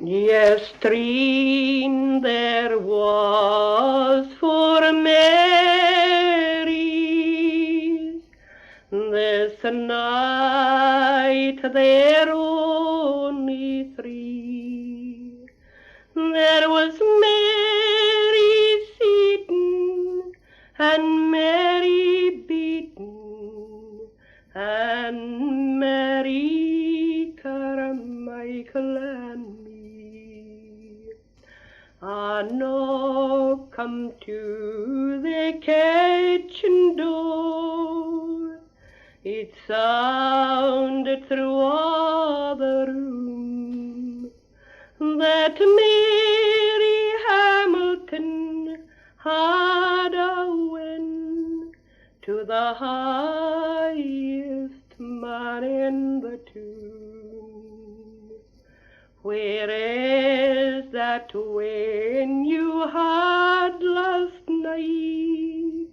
Yestreen there was for Mary this night there only three. There was Mary Seaton and Mary Beaton and Mary Carmichael and me. I now come to the kitchen door. It sounded through all the room that Mary Hamilton had a win to the highest man in the tune. Where is that win you had last night?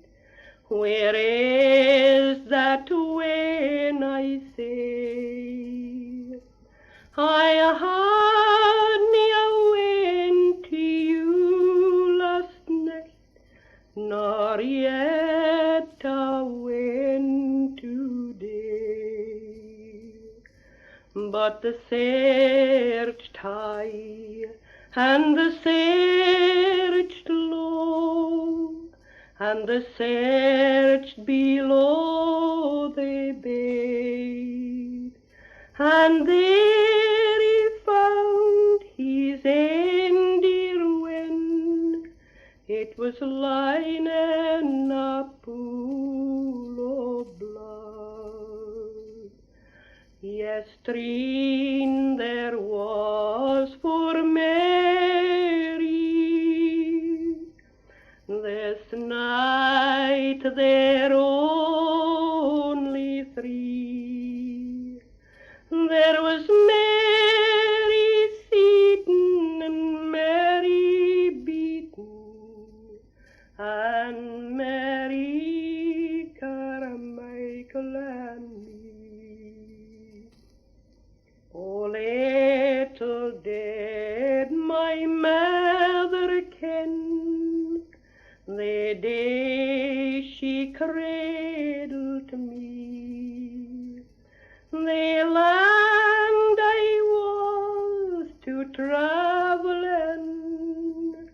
Where is that win, I say? I had me a win to you last night, nor yet a win today. But the searched high and the searched low, and the searched below they bade, and there he found his dear win. It was lying in a pool of blood. Yestreen there was for Mary, this night there only three. There was Mary Seaton and Mary Beaton and Mary Carmichael and me. Oh, little did my mother ken the day she cradled me, the land I was to travel in,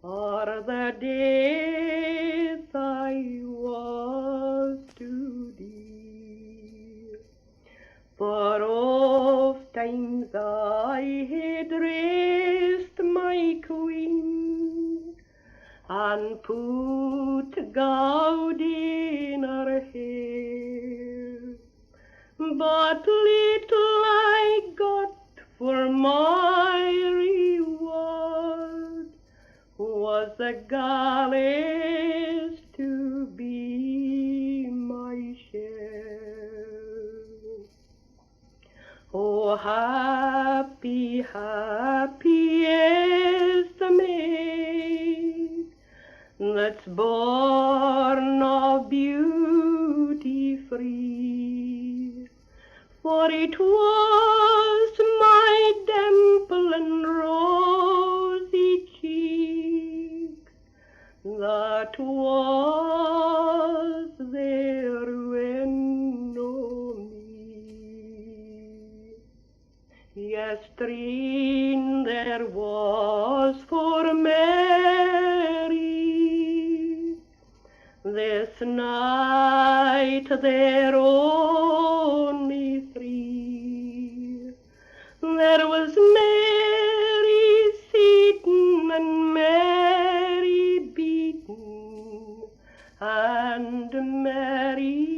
or the days I was to die. For oft times I had raised my queen and put gowd in her hair, but little I got for my reward was the galleys to be my share. Oh, happy, happy is the maid that's born of beauty free, for it was my dimple and rosy cheeks that was their win o' me. Yestreen there was for Mary, this night there only three. There was Mary Seaton and Mary Beaton and Mary